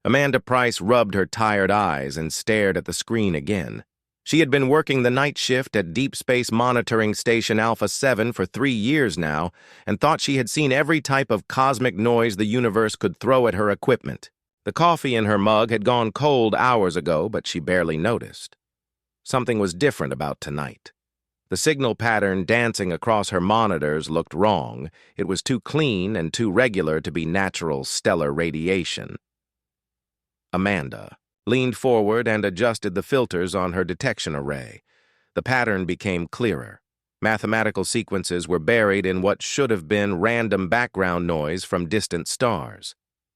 Amanda Price rubbed her tired eyes and stared at the screen again. She had been working the night shift at Deep Space Monitoring Station Alpha 7 for 3 years now and thought she had seen every type of cosmic noise the universe could throw at her equipment. The coffee in her mug had gone cold hours ago, but she barely noticed. Something was different about tonight. The signal pattern dancing across her monitors looked wrong. It was too clean and too regular to be natural stellar radiation. Amanda leaned forward and adjusted the filters on her detection array. The pattern became clearer. Mathematical sequences were buried in what should have been random background noise from distant stars.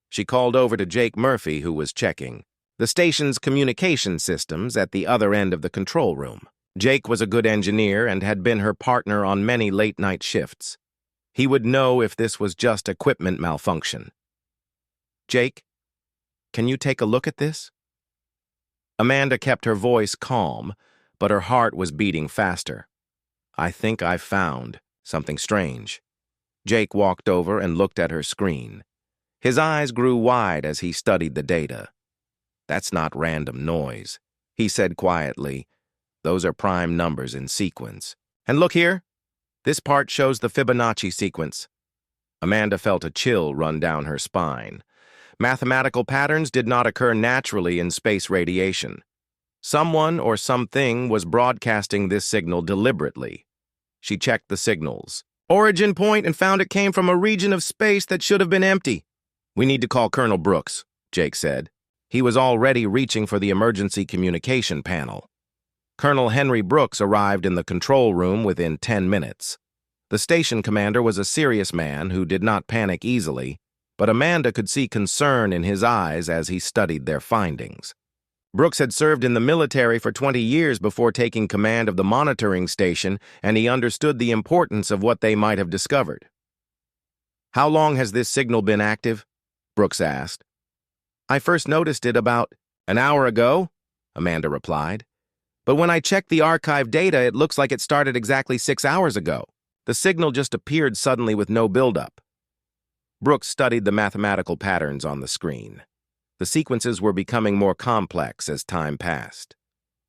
She called over to Jake Murphy, who was checking the station's communication systems at the other end of the control room. Jake was a good engineer and had been her partner on many late-night shifts. He would know if this was just equipment malfunction. "Jake, can you take a look at this?" Amanda kept her voice calm, but her heart was beating faster. "I think I've found something strange." Jake walked over and looked at her screen. His eyes grew wide as he studied the data. "That's not random noise," he said quietly. "Those are prime numbers in sequence. And look here. This part shows the Fibonacci sequence." Amanda felt a chill run down her spine. Mathematical patterns did not occur naturally in space radiation. Someone or something was broadcasting this signal deliberately. She checked the signal's origin point and found it came from a region of space that should have been empty. "We need to call Colonel Brooks," Jake said. He was already reaching for the emergency communication panel. Colonel Henry Brooks arrived in the control room within 10 minutes. The station commander was a serious man who did not panic easily, but Amanda could see concern in his eyes as he studied their findings. Brooks had served in the military for 20 years before taking command of the monitoring station, and he understood the importance of what they might have discovered. "How long has this signal been active?" Brooks asked. "I first noticed it about an hour ago," Amanda replied. "But when I checked the archive data, it looks like it started exactly 6 hours ago. The signal just appeared suddenly with no buildup." Brooks studied the mathematical patterns on the screen. The sequences were becoming more complex as time passed.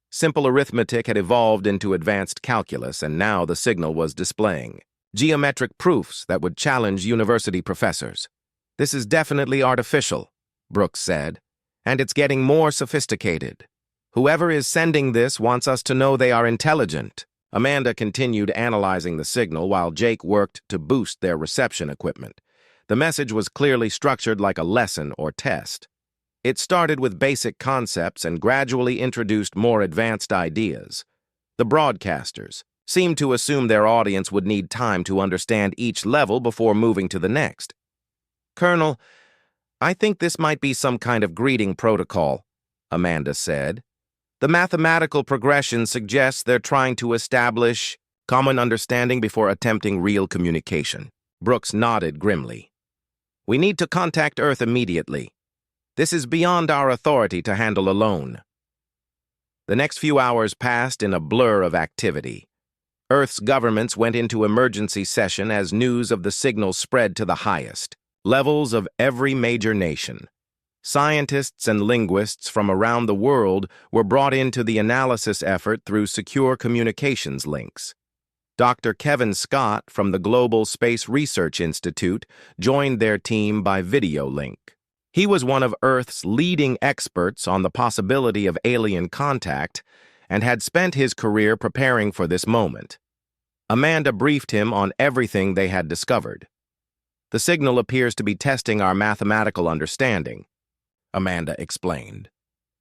Simple arithmetic had evolved into advanced calculus, and now the signal was displaying geometric proofs that would challenge university professors. "This is definitely artificial," Brooks said, "and it's getting more sophisticated. Whoever is sending this wants us to know they are intelligent." Amanda continued analyzing the signal while Jake worked to boost their reception equipment. The message was clearly structured like a lesson or test. It started with basic concepts and gradually introduced more advanced ideas. The broadcasters seemed to assume their audience would need time to understand each level before moving to the next. "Colonel, I think this might be some kind of greeting protocol," Amanda said. "The mathematical progression suggests they're trying to establish common understanding before attempting real communication." Brooks nodded grimly. "We need to contact Earth immediately. This is beyond our authority to handle alone." The next few hours passed in a blur of activity. Earth's governments went into emergency session as news of the signal spread to the highest levels of every major nation. Scientists and linguists from around the world were brought into the analysis effort through secure communications links. Dr. Kevin Scott from the Global Space Research Institute joined their team by video link. He was one of Earth's leading experts on the possibility of alien contact and had spent his career preparing for this moment. Amanda briefed him on everything they had discovered. "The signal appears to be testing our mathematical understanding," Amanda explained.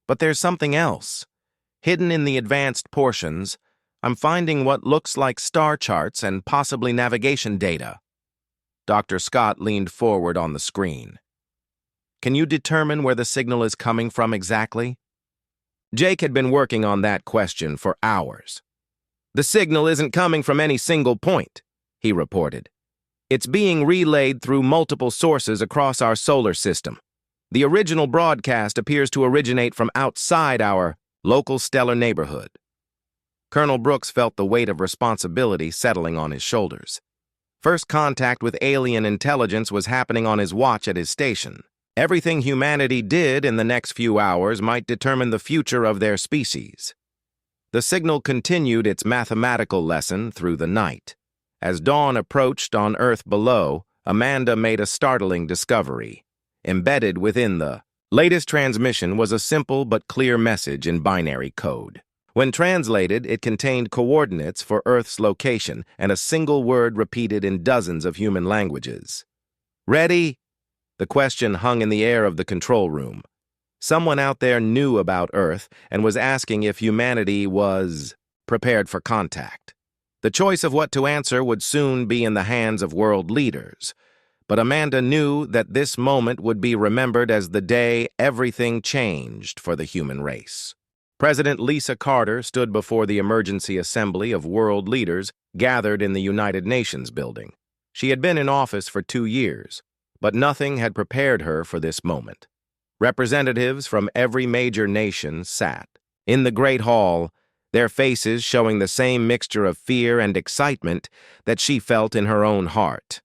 "But there's something else. Hidden in the advanced portions, I'm finding what looks like star charts and possibly navigation data." Dr. Scott leaned forward on the screen. "Can you determine where the signal is coming from exactly?" Jake had been working on that question for hours. "The signal isn't coming from any single point," he reported. "It's being relayed through multiple sources across our solar system. The original broadcast appears to originate from outside our local stellar neighborhood." Colonel Brooks felt the weight of responsibility settling on his shoulders. First contact with alien intelligence was happening on his watch at his station. Everything humanity did in the next few hours might determine the future of their species. The signal continued its mathematical lesson through the night. As dawn approached on Earth below, Amanda made a startling discovery. Embedded within the latest transmission was a simple but clear message in binary code. When translated, it contained coordinates for Earth's location and a single word repeated in dozens of human languages. "Ready?" The question hung in the air of the control room. Someone out there knew about Earth and was asking if humanity was prepared for contact. The choice of what to answer would soon be in the hands of world leaders. But Amanda knew that this moment would be remembered as the day everything changed for the human race. President Lisa Carter stood before the emergency assembly of world leaders gathered in the United Nations building. She had been in office for 2 years, but nothing had prepared her for this moment. Representatives from every major nation sat in the Great Hall, their faces showing the same mixture of fear and excitement that she felt in her own heart.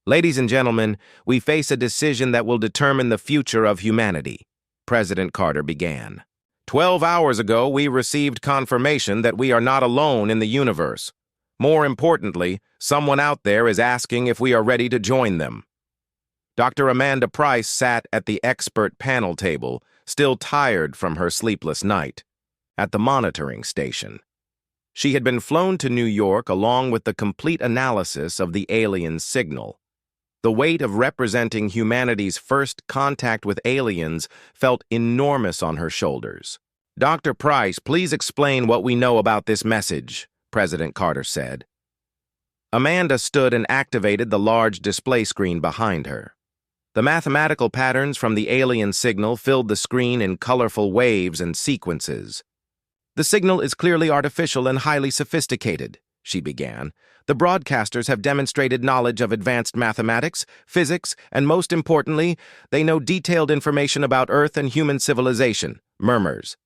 "Ladies and gentlemen, we face a decision that will determine the future of humanity," President Carter began. 12 hours ago, we received confirmation that we are not alone in the universe. More importantly, someone out there is asking if we are ready to join them." Dr. Amanda Price sat at the expert panel table, still tired from her sleepless night, at the monitoring station. She had been flown to New York along with the complete analysis of the alien signal. The weight of representing humanity's first contact with aliens felt enormous on her shoulders. "Dr. Price, please explain what we know about this message," President Carter said. Amanda stood and activated the large display screen behind her. The mathematical patterns from the alien signal filled the screen in colorful waves and sequences. "The signal is clearly artificial and highly sophisticated," she began. "The broadcasters have demonstrated knowledge of advanced mathematics, physics, and most importantly, they know detailed information about Earth and human civilization." Murmurs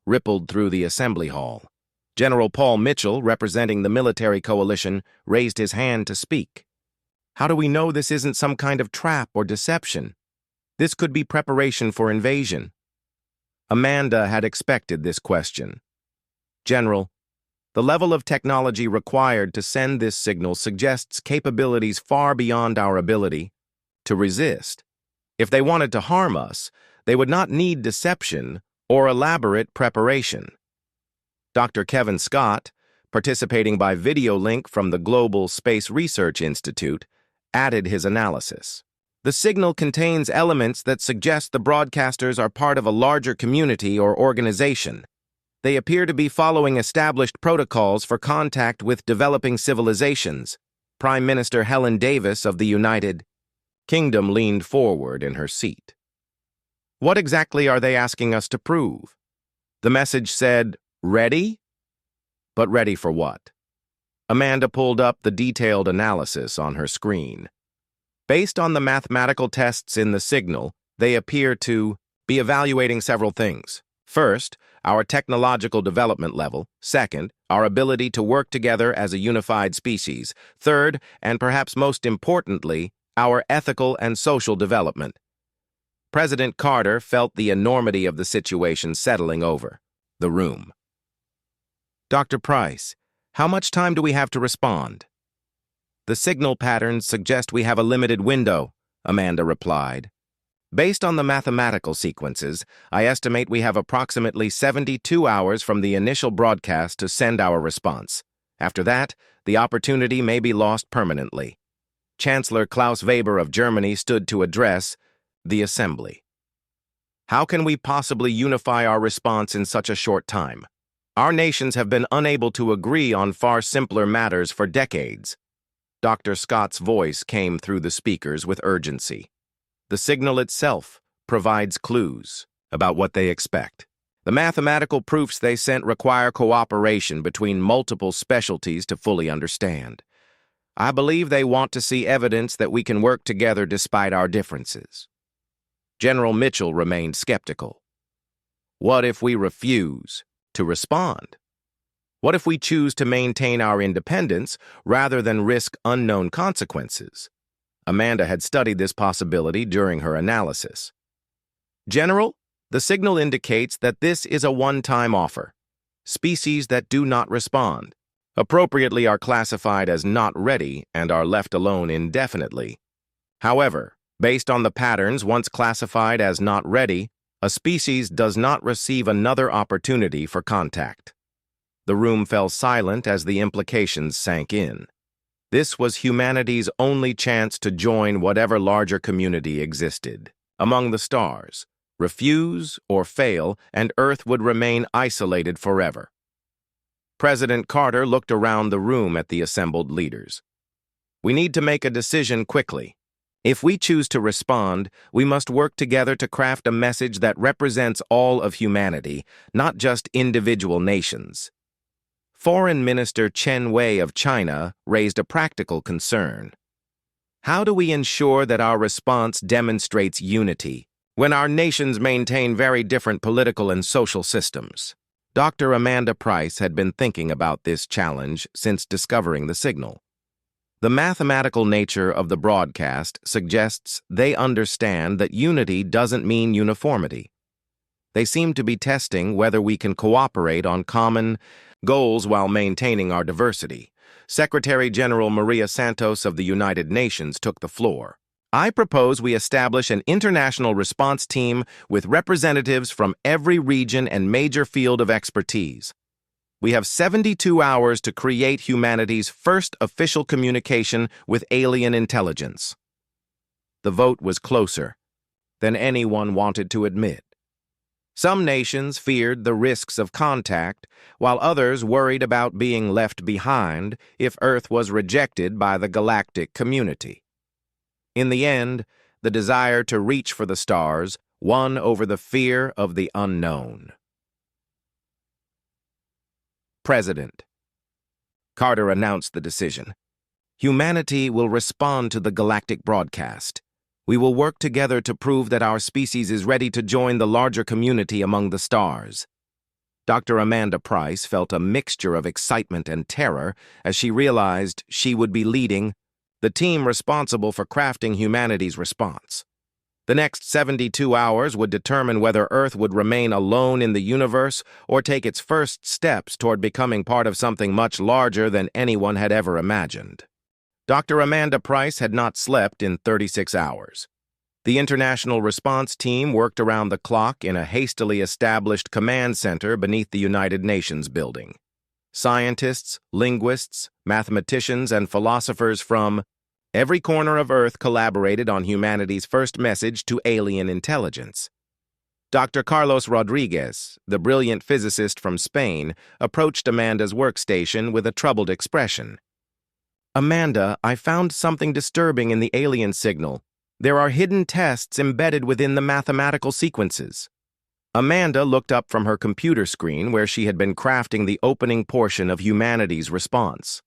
rippled through the assembly hall. General Paul Mitchell, representing the military coalition, raised his hand to speak. "How do we know this isn't some kind of trap or deception? This could be preparation for invasion." Amanda had expected this question. "General, the level of technology required to send this signal suggests capabilities far beyond our ability to resist. If they wanted to harm us, they would not need deception or elaborate preparation." Dr. Kevin Scott, participating by video link from the Global Space Research Institute, added his analysis. "The signal contains elements that suggest the broadcasters are part of a larger community or organization. They appear to be following established protocols for contact with developing civilizations." Prime Minister Helen Davis of the United Kingdom leaned forward in her seat. "What exactly are they asking us to prove?" The message said, "Ready?" But ready for what? Amanda pulled up the detailed analysis on her screen. Based on the mathematical tests in the signal, they appear to be evaluating several things. First, our technological development level. Second, our ability to work together as a unified species. Third, and perhaps most importantly, our ethical and social development. President Carter felt the enormity of the situation settling over the room. "Dr. Price, how much time do we have to respond?" "The signal patterns suggest we have a limited window," Amanda replied. "Based on the mathematical sequences, I estimate we have approximately 72 hours from the initial broadcast to send our response. After that, the opportunity may be lost permanently." Chancellor Klaus Weber of Germany stood to address the assembly. "How can we possibly unify our response in such a short time? Our nations have been unable to agree on far simpler matters for decades." Dr. Scott's voice came through the speakers with urgency. "The signal itself provides clues about what they expect. The mathematical proofs they sent require cooperation between multiple specialties to fully understand. I believe they want to see evidence that we can work together despite our differences." General Mitchell remained skeptical. "What if we refuse to respond? What if we choose to maintain our independence rather than risk unknown consequences?" Amanda had studied this possibility during her analysis. General, the signal indicates that this is a one-time offer. Species that do not respond appropriately are classified as not ready and are left alone indefinitely. However, based on the patterns once classified as not ready, a species does not receive another opportunity for contact. The room fell silent as the implications sank in. This was humanity's only chance to join whatever larger community existed. Among the stars, refuse or fail, and Earth would remain isolated forever. President Carter looked around the room at the assembled leaders. We need to make a decision quickly. If we choose to respond, we must work together to craft a message that represents all of humanity, not just individual nations. Foreign Minister Chen Wei of China raised a practical concern. How do we ensure that our response demonstrates unity when our nations maintain very different political and social systems? Dr. Amanda Price had been thinking about this challenge since discovering the signal. The mathematical nature of the broadcast suggests they understand that unity doesn't mean uniformity. They seem to be testing whether we can cooperate on common goals while maintaining our diversity. Secretary General Maria Santos of the United Nations took the floor. I propose we establish an international response team with representatives from every region and major field of expertise. We have 72 hours to create humanity's first official communication with alien intelligence. The vote was closer than anyone wanted to admit. Some nations feared the risks of contact, while others worried about being left behind if Earth was rejected by the galactic community. In the end, the desire to reach for the stars won over the fear of the unknown. President Carter announced the decision. Humanity will respond to the galactic broadcast. We will work together to prove that our species is ready to join the larger community among the stars. Dr. Amanda Price felt a mixture of excitement and terror as she realized she would be leading the team responsible for crafting humanity's response. The next 72 hours would determine whether Earth would remain alone in the universe or take its first steps toward becoming part of something much larger than anyone had ever imagined. Dr. Amanda Price had not slept in 36 hours. The International Response Team worked around the clock in a hastily established command center beneath the United Nations building. Scientists, linguists, mathematicians, and philosophers from every corner of Earth collaborated on humanity's first message to alien intelligence. Dr. Carlos Rodriguez, the brilliant physicist from Spain, approached Amanda's workstation with a troubled expression. Amanda, I found something disturbing in the alien signal. There are hidden tests embedded within the mathematical sequences. Amanda looked up from her computer screen where she had been crafting the opening portion of humanity's response.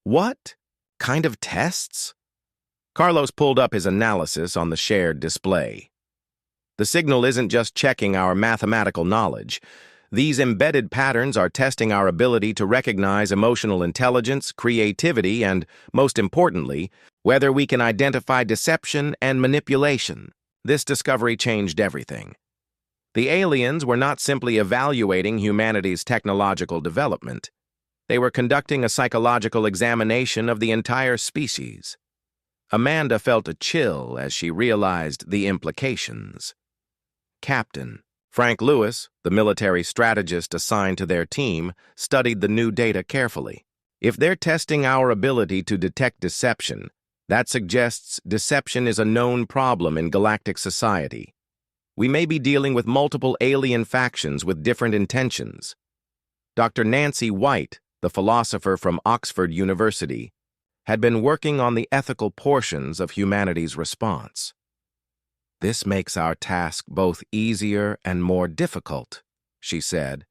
What kind of tests? Carlos pulled up his analysis on the shared display. The signal isn't just checking our mathematical knowledge. These embedded patterns are testing our ability to recognize emotional intelligence, creativity, and, most importantly, whether we can identify deception and manipulation. This discovery changed everything. The aliens were not simply evaluating humanity's technological development. They were conducting a psychological examination of the entire species. Amanda felt a chill as she realized the implications. Captain Frank Lewis, the military strategist assigned to their team, studied the new data carefully. If they're testing our ability to detect deception, that suggests deception is a known problem in galactic society. We may be dealing with multiple alien factions with different intentions. Dr. Nancy White, the philosopher from Oxford University, had been working on the ethical portions of humanity's response. This makes our task both easier and more difficult, she said.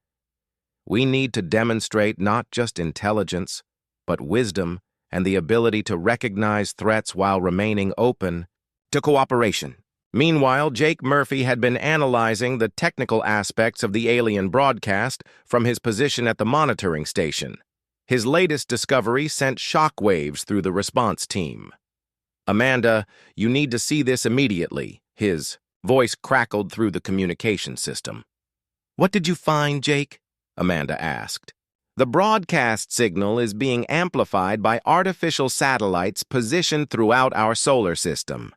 We need to demonstrate not just intelligence, but wisdom and the ability to recognize threats while remaining open to cooperation. Meanwhile, Jake Murphy had been analyzing the technical aspects of the alien broadcast from his position at the monitoring station. His latest discovery sent shockwaves through the response team. Amanda, you need to see this immediately. His voice crackled through the communication system. What did you find, Jake? Amanda asked. The broadcast signal is being amplified by artificial satellites positioned throughout our solar system.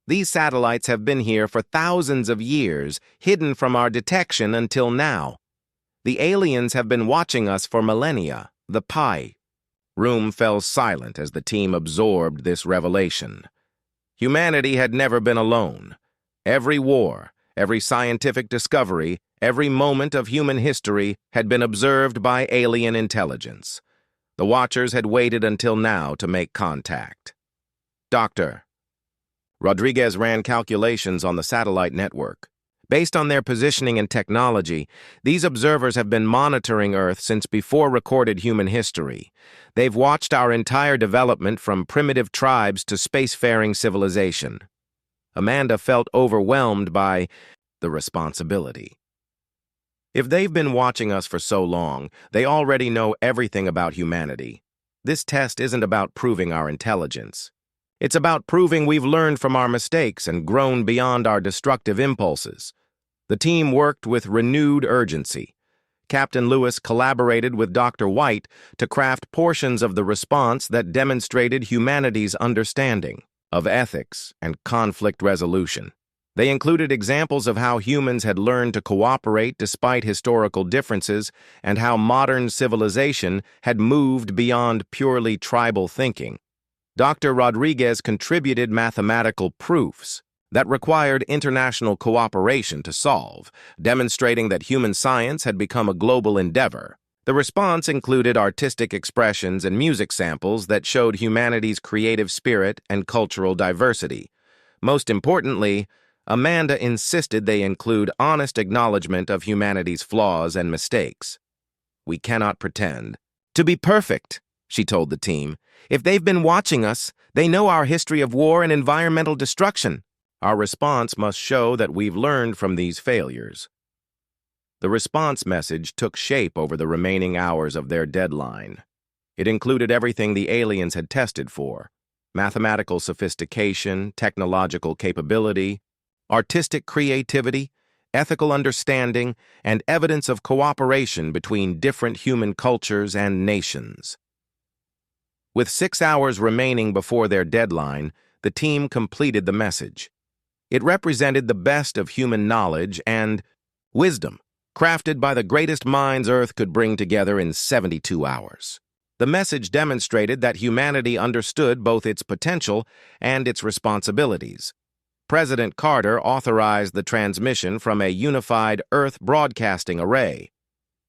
These satellites have been here for thousands of years, hidden from our detection until now. The aliens have been watching us for millennia. The pie. Room fell silent as the team absorbed this revelation. Humanity had never been alone. Every war, every scientific discovery, every moment of human history had been observed by alien intelligence. The Watchers had waited until now to make contact. Doctor. Rodriguez ran calculations on the satellite network. Based on their positioning and technology, these observers have been monitoring Earth since before recorded human history. They've watched our entire development from primitive tribes to spacefaring civilization. Amanda felt overwhelmed by the responsibility. If they've been watching us for so long, they already know everything about humanity. This test isn't about proving our intelligence. It's about proving we've learned from our mistakes and grown beyond our destructive impulses. The team worked with renewed urgency. Captain Lewis collaborated with Dr. White to craft portions of the response that demonstrated humanity's understanding of ethics and conflict resolution. They included examples of how humans had learned to cooperate despite historical differences and how modern civilization had moved beyond purely tribal thinking. Dr. Rodriguez contributed mathematical proofs that required international cooperation to solve, demonstrating that human science had become a global endeavor. The response included artistic expressions and music samples that showed humanity's creative spirit and cultural diversity. Most importantly, Amanda insisted they include honest acknowledgement of humanity's flaws and mistakes. We cannot pretend to be perfect, she told the team. If they've been watching us, they know our history of war and environmental destruction. Our response must show that we've learned from these failures. The response message took shape over the remaining hours of their deadline. It included everything the aliens had tested for: mathematical sophistication, technological capability, artistic creativity, ethical understanding, and evidence of cooperation between different human cultures and nations. With 6 hours remaining before their deadline, the team completed the message. It represented the best of human knowledge and wisdom, crafted by the greatest minds Earth could bring together in 72 hours. The message demonstrated that humanity understood both its potential and its responsibilities. President Carter authorized the transmission from a unified Earth broadcasting array.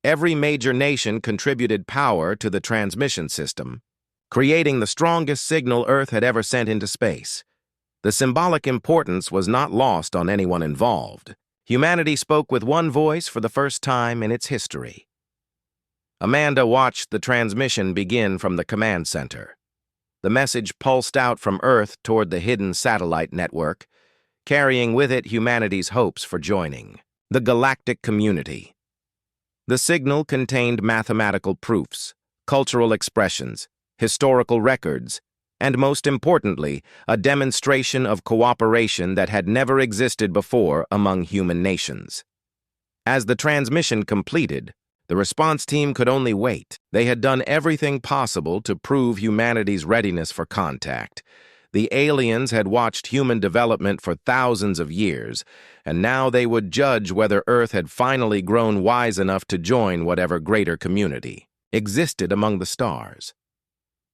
Every major nation contributed power to the transmission system, creating the strongest signal Earth had ever sent into space. The symbolic importance was not lost on anyone involved. Humanity spoke with one voice for the first time in its history. Amanda watched the transmission begin from the command center. The message pulsed out from Earth toward the hidden satellite network, carrying with it humanity's hopes for joining the galactic community. The signal contained mathematical proofs, cultural expressions, historical records, and most importantly, a demonstration of cooperation that had never existed before among human nations. As the transmission completed, the response team could only wait. They had done everything possible to prove humanity's readiness for contact. The aliens had watched human development for thousands of years, and now they would judge whether Earth had finally grown wise enough to join whatever greater community existed among the stars.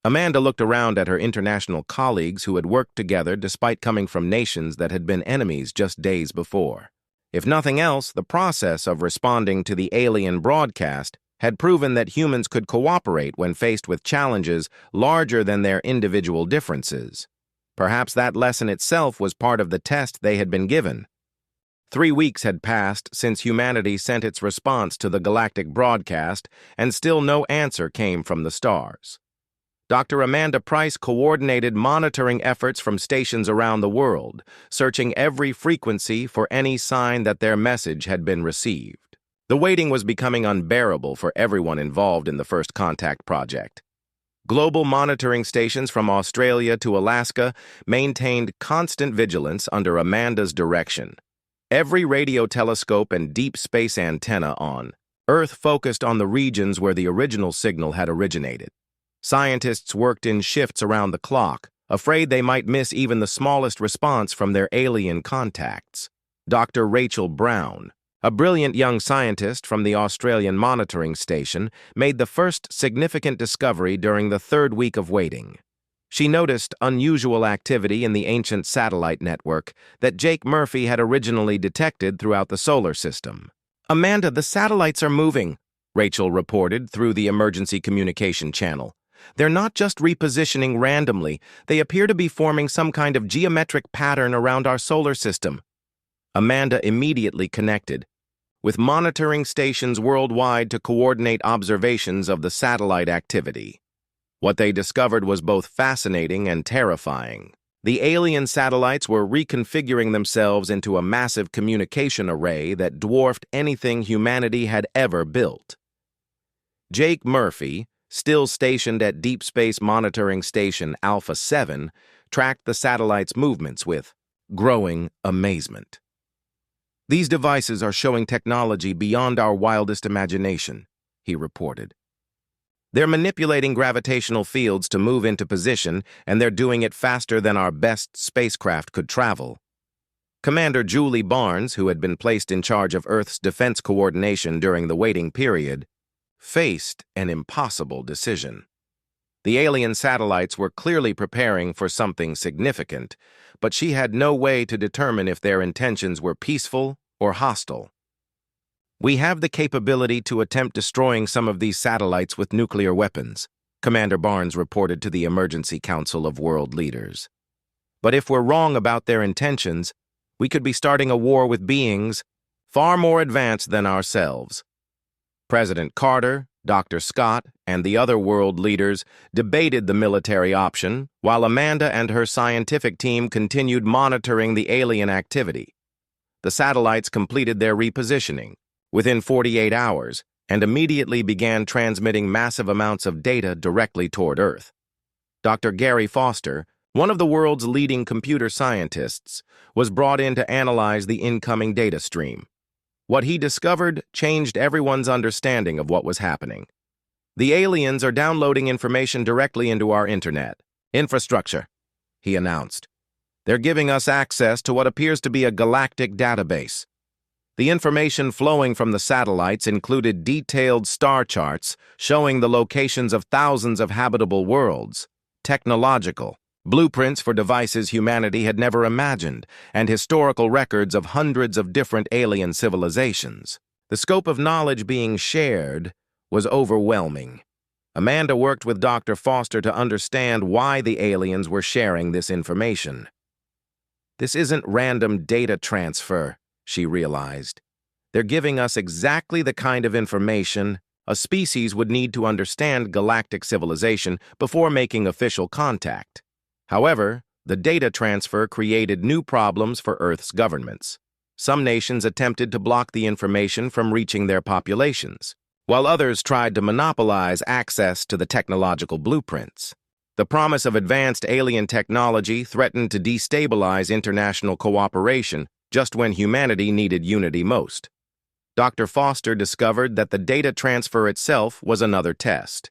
Amanda looked around at her international colleagues who had worked together despite coming from nations that had been enemies just days before. If nothing else, the process of responding to the alien broadcast had proven that humans could cooperate when faced with challenges larger than their individual differences. Perhaps that lesson itself was part of the test they had been given. 3 weeks had passed since humanity sent its response to the galactic broadcast, and still no answer came from the stars. Dr. Amanda Price coordinated monitoring efforts from stations around the world, searching every frequency for any sign that their message had been received. The waiting was becoming unbearable for everyone involved in the First Contact project. Global monitoring stations from Australia to Alaska maintained constant vigilance under Amanda's direction. Every radio telescope and deep space antenna on Earth focused on the regions where the original signal had originated. Scientists worked in shifts around the clock, afraid they might miss even the smallest response from their alien contacts. Dr. Rachel Brown, a brilliant young scientist from the Australian monitoring station, made the first significant discovery during the third week of waiting. She noticed unusual activity in the ancient satellite network that Jake Murphy had originally detected throughout the solar system. "Amanda, the satellites are moving," Rachel reported through the emergency communication channel. "They're not just repositioning randomly, they appear to be forming some kind of geometric pattern around our solar system." Amanda immediately connected with monitoring stations worldwide to coordinate observations of the satellite activity. What they discovered was both fascinating and terrifying. The alien satellites were reconfiguring themselves into a massive communication array that dwarfed anything humanity had ever built. Jake Murphy, still stationed at Deep Space Monitoring Station Alpha 7, tracked the satellite's movements with growing amazement. "These devices are showing technology beyond our wildest imagination," he reported. "They're manipulating gravitational fields to move into position, and they're doing it faster than our best spacecraft could travel." Commander Julie Barnes, who had been placed in charge of Earth's defense coordination during the waiting period, faced an impossible decision. The alien satellites were clearly preparing for something significant, but she had no way to determine if their intentions were peaceful or hostile. "We have the capability to attempt destroying some of these satellites with nuclear weapons," Commander Barnes reported to the Emergency Council of World Leaders. "But if we're wrong about their intentions, we could be starting a war with beings far more advanced than ourselves." President Carter, Dr. Scott, and the other world leaders debated the military option, while Amanda and her scientific team continued monitoring the alien activity. The satellites completed their repositioning within 48 hours and immediately began transmitting massive amounts of data directly toward Earth. Dr. Gary Foster, one of the world's leading computer scientists, was brought in to analyze the incoming data stream. What he discovered changed everyone's understanding of what was happening. "The aliens are downloading information directly into our internet infrastructure," he announced. "They're giving us access to what appears to be a galactic database." The information flowing from the satellites included detailed star charts showing the locations of thousands of habitable worlds, technological blueprints for devices humanity had never imagined, and historical records of hundreds of different alien civilizations. The scope of knowledge being shared was overwhelming. Amanda worked with Dr. Foster to understand why the aliens were sharing this information. "This isn't random data transfer," she realized. "They're giving us exactly the kind of information a species would need to understand galactic civilization before making official contact." However, the data transfer created new problems for Earth's governments. Some nations attempted to block the information from reaching their populations, while others tried to monopolize access to the technological blueprints. The promise of advanced alien technology threatened to destabilize international cooperation just when humanity needed unity most. Dr. Foster discovered that the data transfer itself was another test.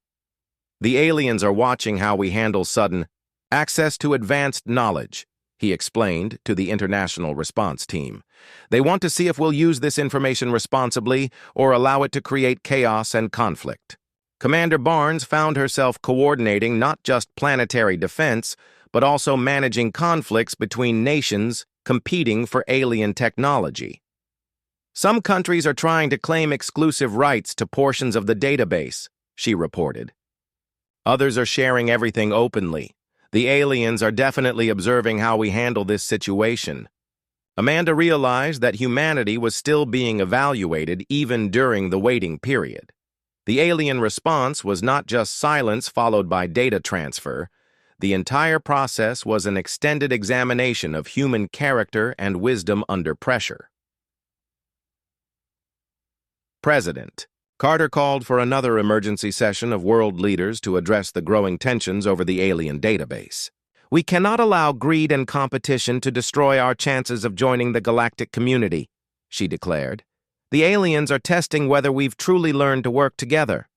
"The aliens are watching how we handle sudden access to advanced knowledge," he explained to the international response team. "They want to see if we'll use this information responsibly or allow it to create chaos and conflict." Commander Barnes found herself coordinating not just planetary defense, but also managing conflicts between nations competing for alien technology. "Some countries are trying to claim exclusive rights to portions of the database," she reported. "Others are sharing everything openly. The aliens are definitely observing how we handle this situation." Amanda realized that humanity was still being evaluated even during the waiting period. The alien response was not just silence followed by data transfer. The entire process was an extended examination of human character and wisdom under pressure. President. Carter called for another emergency session of world leaders to address the growing tensions over the alien database. "We cannot allow greed and competition to destroy our chances of joining the galactic community," she declared. "The aliens are testing whether we've truly learned to work together."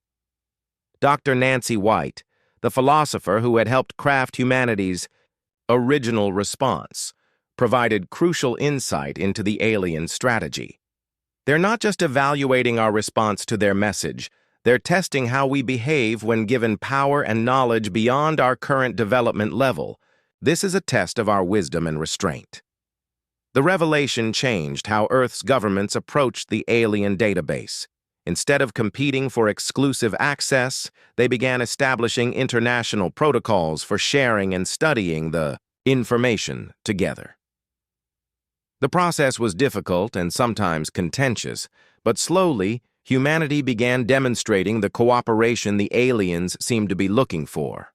Dr. Nancy White, the philosopher who had helped craft humanity's original response, provided crucial insight into the alien strategy. "They're not just evaluating our response to their message, they're testing how we behave when given power and knowledge beyond our current development level. This is a test of our wisdom and restraint." The revelation changed how Earth's governments approached the alien database. Instead of competing for exclusive access, they began establishing international protocols for sharing and studying the information together. The process was difficult and sometimes contentious, but slowly, humanity began demonstrating the cooperation the aliens seemed to be looking for.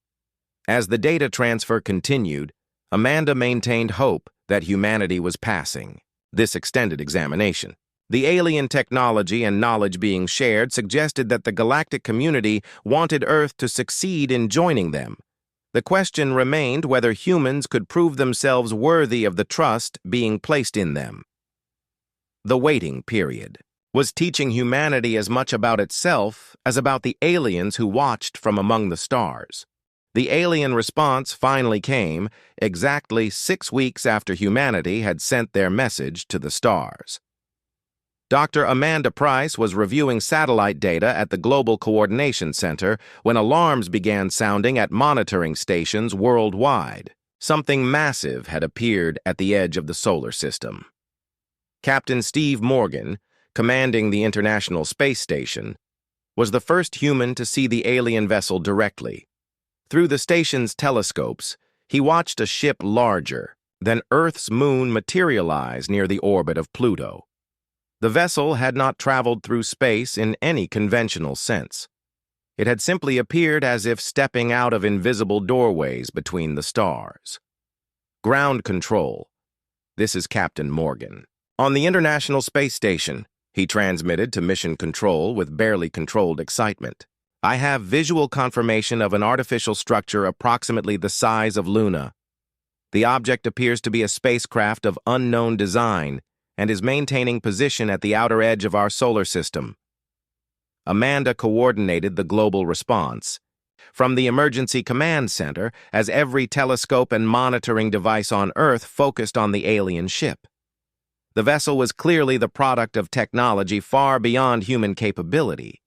As the data transfer continued, Amanda maintained hope that humanity was passing this extended examination. The alien technology and knowledge being shared suggested that the galactic community wanted Earth to succeed in joining them. The question remained whether humans could prove themselves worthy of the trust being placed in them. The waiting period was teaching humanity as much about itself as about the aliens who watched from among the stars. The alien response finally came exactly 6 weeks after humanity had sent their message to the stars. Dr. Amanda Price was reviewing satellite data at the Global Coordination Center when alarms began sounding at monitoring stations worldwide. Something massive had appeared at the edge of the solar system. Captain Steve Morgan, commanding the International Space Station, was the first human to see the alien vessel directly. Through the station's telescopes, he watched a ship larger than Earth's moon materialize near the orbit of Pluto. The vessel had not traveled through space in any conventional sense. It had simply appeared as if stepping out of invisible doorways between the stars. "Ground control. This is Captain Morgan. On the International Space Station," he transmitted to Mission Control with barely controlled excitement. "I have visual confirmation of an artificial structure approximately the size of Luna. The object appears to be a spacecraft of unknown design and is maintaining position at the outer edge of our solar system." Amanda coordinated the global response. From the Emergency Command Center, as every telescope and monitoring device on Earth focused on the alien ship. The vessel was clearly the product of technology far beyond human capability.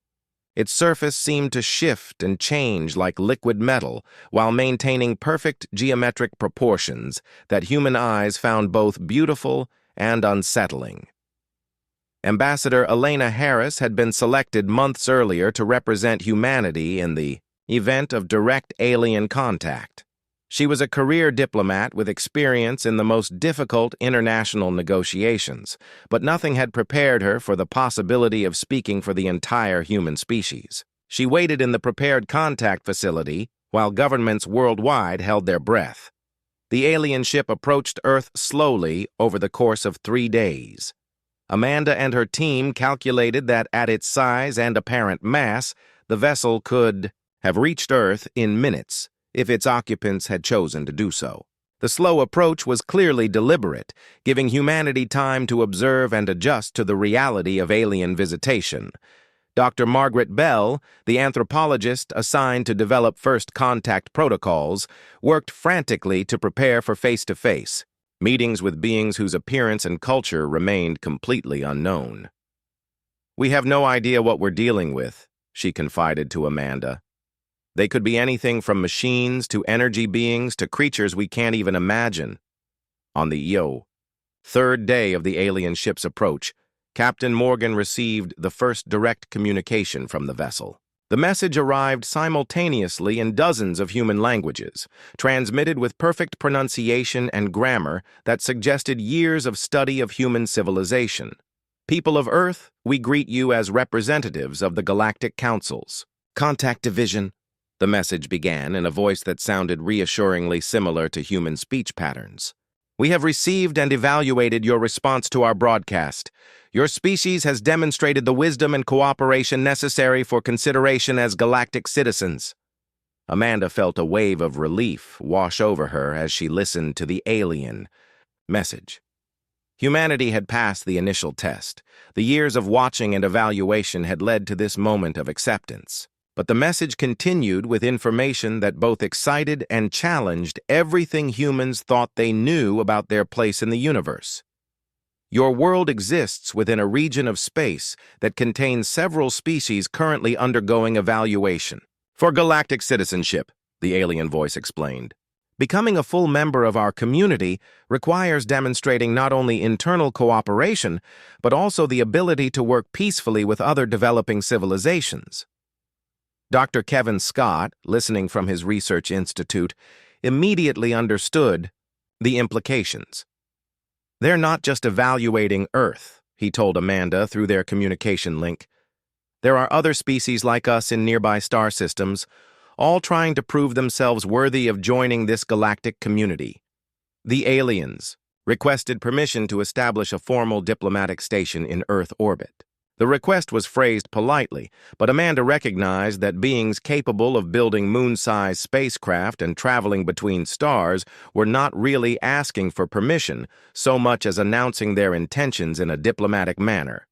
Its surface seemed to shift and change like liquid metal while maintaining perfect geometric proportions that human eyes found both beautiful and unsettling. Ambassador Elena Harris had been selected months earlier to represent humanity in the event of direct alien contact. She was a career diplomat with experience in the most difficult international negotiations, but nothing had prepared her for the possibility of speaking for the entire human species. She waited in the prepared contact facility while governments worldwide held their breath. The alien ship approached Earth slowly over the course of 3 days. Amanda and her team calculated that at its size and apparent mass, the vessel could have reached Earth in minutes if its occupants had chosen to do so. The slow approach was clearly deliberate, giving humanity time to observe and adjust to the reality of alien visitation. Dr. Margaret Bell, the anthropologist assigned to develop first contact protocols, worked frantically to prepare for face-to-face meetings with beings whose appearance and culture remained completely unknown. "We have no idea what we're dealing with," she confided to Amanda. "They could be anything from machines to energy beings to creatures we can't even imagine." On the third day of the alien ship's approach, Captain Morgan received the first direct communication from the vessel. The message arrived simultaneously in dozens of human languages, transmitted with perfect pronunciation and grammar that suggested years of study of human civilization. "People of Earth, we greet you as representatives of the Galactic Councils. Contact Division," the message began in a voice that sounded reassuringly similar to human speech patterns. "We have received and evaluated your response to our broadcast. Your species has demonstrated the wisdom and cooperation necessary for consideration as galactic citizens." Amanda felt a wave of relief wash over her as she listened to the alien message. Humanity had passed the initial test. The years of watching and evaluation had led to this moment of acceptance. But the message continued with information that both excited and challenged everything humans thought they knew about their place in the universe. Your world exists within a region of space that contains several species currently undergoing evaluation. For galactic citizenship, the alien voice explained. Becoming a full member of our community requires demonstrating not only internal cooperation, but also the ability to work peacefully with other developing civilizations. Dr. Kevin Scott, listening from his research institute, immediately understood the implications. "They're not just evaluating Earth," he told Amanda through their communication link. "There are other species like us in nearby star systems, all trying to prove themselves worthy of joining this galactic community." The aliens requested permission to establish a formal diplomatic station in Earth orbit. The request was phrased politely, but Amanda recognized that beings capable of building moon-sized spacecraft and traveling between stars were not really asking for permission so much as announcing their intentions in a diplomatic manner.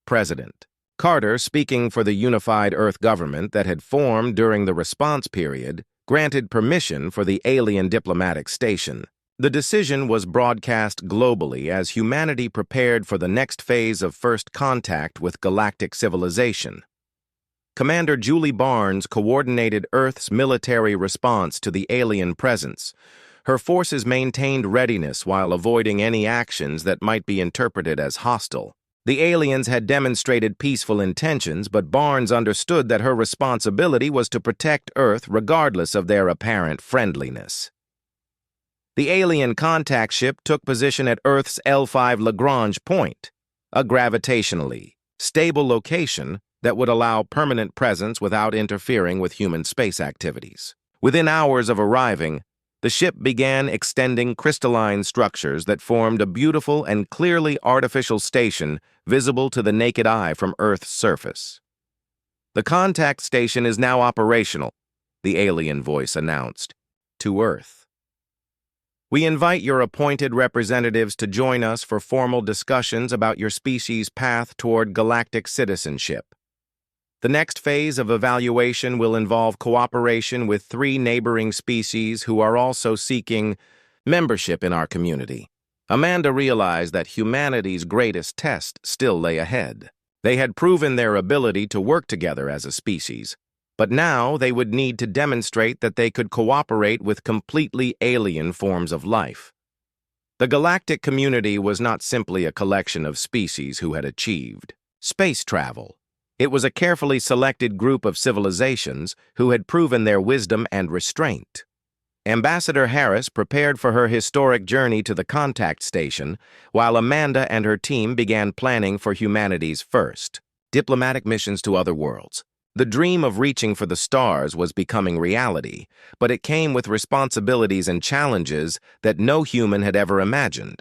President Carter, speaking for the unified Earth government that had formed during the response period, granted permission for the alien diplomatic station. The decision was broadcast globally as humanity prepared for the next phase of first contact with galactic civilization. Commander Julie Barnes coordinated Earth's military response to the alien presence. Her forces maintained readiness while avoiding any actions that might be interpreted as hostile. The aliens had demonstrated peaceful intentions, but Barnes understood that her responsibility was to protect Earth regardless of their apparent friendliness. The alien contact ship took position at Earth's L5 Lagrange point, a gravitationally stable location that would allow permanent presence without interfering with human space activities. Within hours of arriving, the ship began extending crystalline structures that formed a beautiful and clearly artificial station visible to the naked eye from Earth's surface. "The contact station is now operational," the alien voice announced, to Earth. "We invite your appointed representatives to join us for formal discussions about your species' path toward galactic citizenship. The next phase of evaluation will involve cooperation with 3 neighboring species who are also seeking membership in our community." Amanda realized that humanity's greatest test still lay ahead. They had proven their ability to work together as a species, but now they would need to demonstrate that they could cooperate with completely alien forms of life. The galactic community was not simply a collection of species who had achieved space travel. It was a carefully selected group of civilizations who had proven their wisdom and restraint. Ambassador Harris prepared for her historic journey to the contact station, while Amanda and her team began planning for humanity's first diplomatic missions to other worlds. The dream of reaching for the stars was becoming reality, but it came with responsibilities and challenges that no human had ever imagined.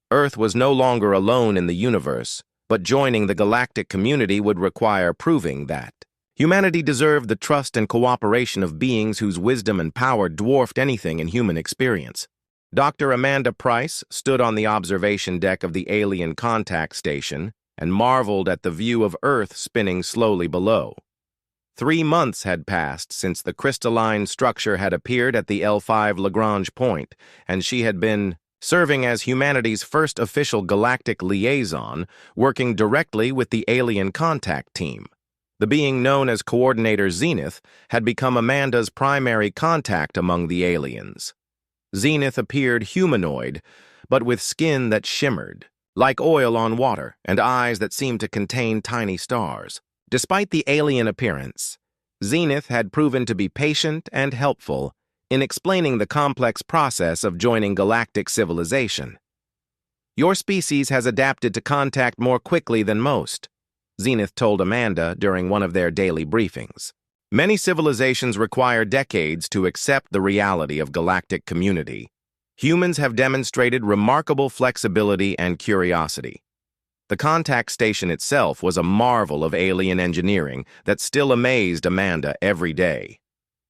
Earth was no longer alone in the universe, but joining the galactic community would require proving that humanity deserved the trust and cooperation of beings whose wisdom and power dwarfed anything in human experience. Dr. Amanda Price stood on the observation deck of the alien contact station and marveled at the view of Earth spinning slowly below. 3 months had passed since the crystalline structure had appeared at the L5 Lagrange point, and she had been serving as humanity's first official galactic liaison, working directly with the alien contact team. The being known as Coordinator Zenith had become Amanda's primary contact among the aliens. Zenith appeared humanoid, but with skin that shimmered, like oil on water, and eyes that seemed to contain tiny stars. Despite the alien appearance, Zenith had proven to be patient and helpful in explaining the complex process of joining galactic civilization. "Your species has adapted to contact more quickly than most," Zenith told Amanda during one of their daily briefings. "Many civilizations require decades to accept the reality of galactic community. Humans have demonstrated remarkable flexibility and curiosity. The contact station itself was a marvel of alien engineering that still amazed Amanda every day.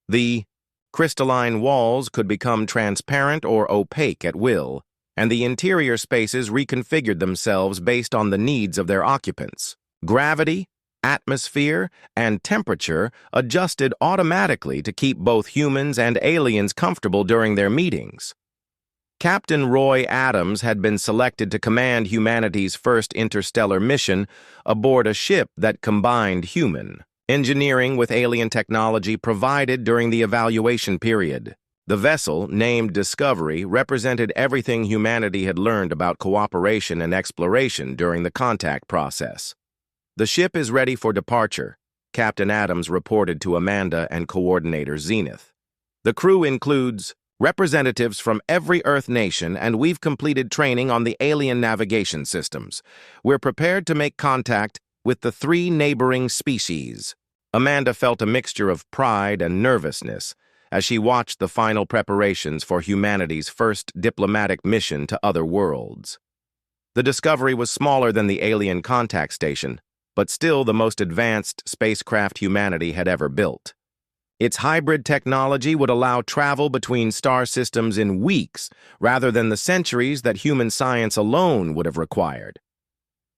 The crystalline walls could become transparent or opaque at will, and the interior spaces reconfigured themselves based on the needs of their occupants. Gravity, atmosphere, and temperature adjusted automatically to keep both humans and aliens comfortable during their meetings. Captain Roy Adams had been selected to command humanity's first interstellar mission aboard a ship that combined human engineering with alien technology provided during the evaluation period. The vessel, named Discovery, represented everything humanity had learned about cooperation and exploration during the contact process. "The ship is ready for departure," Captain Adams reported to Amanda and Coordinator Zenith. "The crew includes representatives from every Earth nation, and we've completed training on the alien navigation systems. We're prepared to make contact with the 3 neighboring species." Amanda felt a mixture of pride and nervousness as she watched the final preparations for humanity's first diplomatic mission to other worlds. The Discovery was smaller than the alien contact station, but still the most advanced spacecraft humanity had ever built. Its hybrid technology would allow travel between star systems in weeks rather than the centuries that human science alone would have required.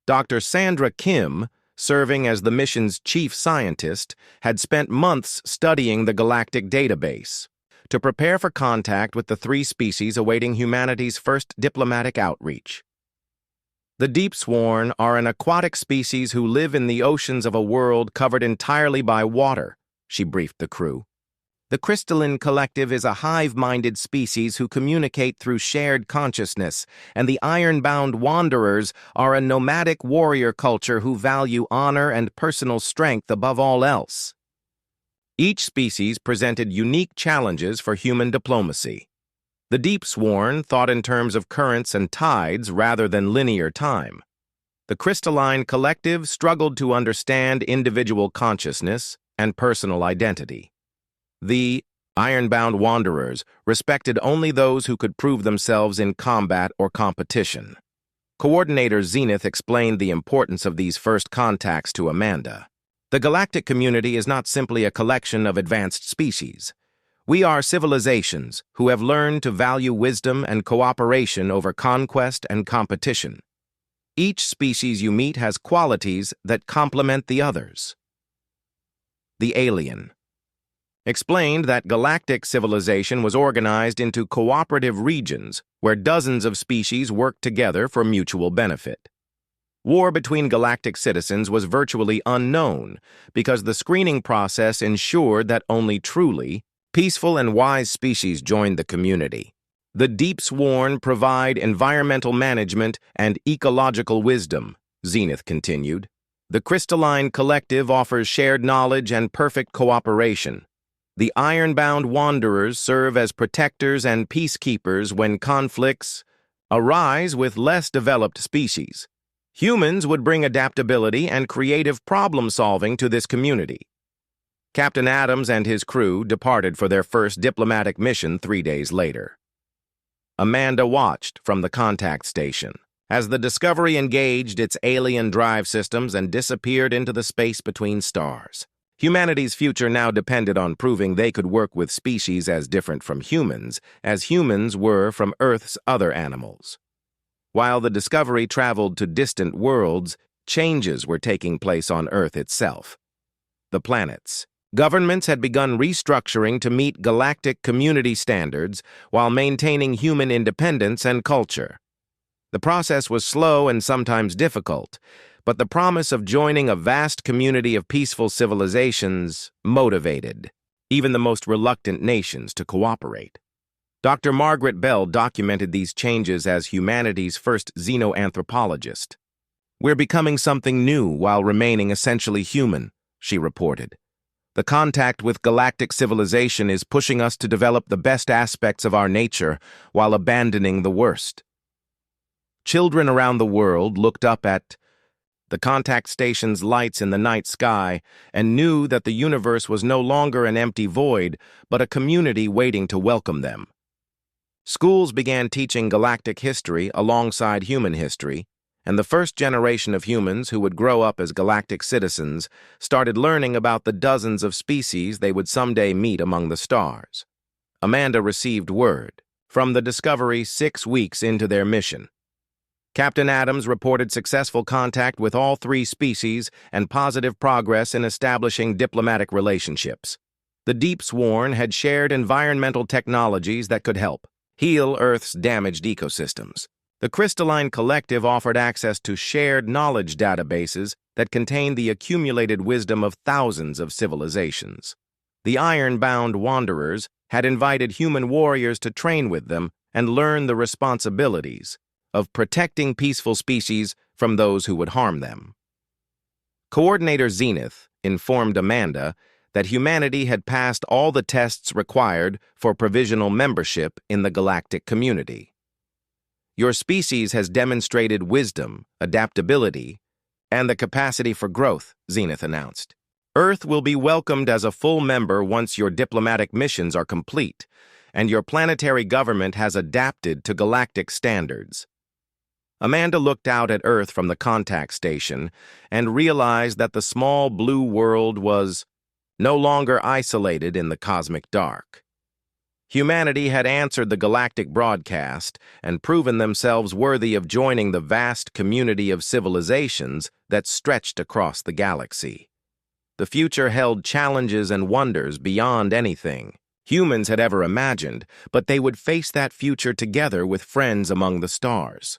Dr. Sandra Kim, serving as the mission's chief scientist, had spent months studying the Galactic database to prepare for contact with the 3 species awaiting humanity's first diplomatic outreach. The Deepsworn are an aquatic species who live in the oceans of a world covered entirely by water, she briefed the crew. The Crystalline Collective is a hive-minded species who communicate through shared consciousness, and the Iron-Bound Wanderers are a nomadic warrior culture who value honor and personal strength above all else. Each species presented unique challenges for human diplomacy. The Deepsworn thought in terms of currents and tides rather than linear time. The Crystalline Collective struggled to understand individual consciousness and personal identity. The Iron-Bound Wanderers respected only those who could prove themselves in combat or competition. Coordinator Zenith explained the importance of these first contacts to Amanda. "The galactic community is not simply a collection of advanced species. We are civilizations who have learned to value wisdom and cooperation over conquest and competition. Each species you meet has qualities that complement the others." The alien explained that galactic civilization was organized into cooperative regions where dozens of species worked together for mutual benefit. War between galactic citizens was virtually unknown because the screening process ensured that only truly peaceful and wise species joined the community. "The Deepsworn provide environmental management and ecological wisdom," Zenith continued. "The Crystalline Collective offers shared knowledge and perfect cooperation. The Iron-Bound Wanderers serve as protectors and peacekeepers when conflicts arise with less developed species. Humans would bring adaptability and creative problem-solving to this community." Captain Adams and his crew departed for their first diplomatic mission 3 days later. Amanda watched from the contact station as the Discovery engaged its alien drive systems and disappeared into the space between stars. Humanity's future now depended on proving they could work with species as different from humans as humans were from Earth's other animals. While the Discovery traveled to distant worlds, changes were taking place on Earth itself. The planets. Governments had begun restructuring to meet galactic community standards while maintaining human independence and culture. The process was slow and sometimes difficult, but the promise of joining a vast community of peaceful civilizations motivated even the most reluctant nations to cooperate. Dr. Margaret Bell documented these changes as humanity's first xenoanthropologist. "We're becoming something new while remaining essentially human," she reported. "The contact with galactic civilization is pushing us to develop the best aspects of our nature while abandoning the worst." Children around the world looked up at the contact station's lights in the night sky and knew that the universe was no longer an empty void, but a community waiting to welcome them. Schools began teaching galactic history alongside human history, and the first generation of humans who would grow up as galactic citizens started learning about the dozens of species they would someday meet among the stars. Amanda received word from the Discovery 6 weeks into their mission. Captain Adams reported successful contact with all 3 species and positive progress in establishing diplomatic relationships. The Deep Sworn had shared environmental technologies that could help heal Earth's damaged ecosystems. The Crystalline Collective offered access to shared knowledge databases that contained the accumulated wisdom of thousands of civilizations. The Iron-Bound Wanderers had invited human warriors to train with them and learn the responsibilities of protecting peaceful species from those who would harm them. Coordinator Zenith informed Amanda that humanity had passed all the tests required for provisional membership in the galactic community. Your species has demonstrated wisdom, adaptability, and the capacity for growth, Zenith announced. Earth will be welcomed as a full member once your diplomatic missions are complete, and your planetary government has adapted to galactic standards. Amanda looked out at Earth from the contact station and realized that the small blue world was no longer isolated in the cosmic dark. Humanity had answered the galactic broadcast and proven themselves worthy of joining the vast community of civilizations that stretched across the galaxy. The future held challenges and wonders beyond anything humans had ever imagined, but they would face that future together with friends among the stars.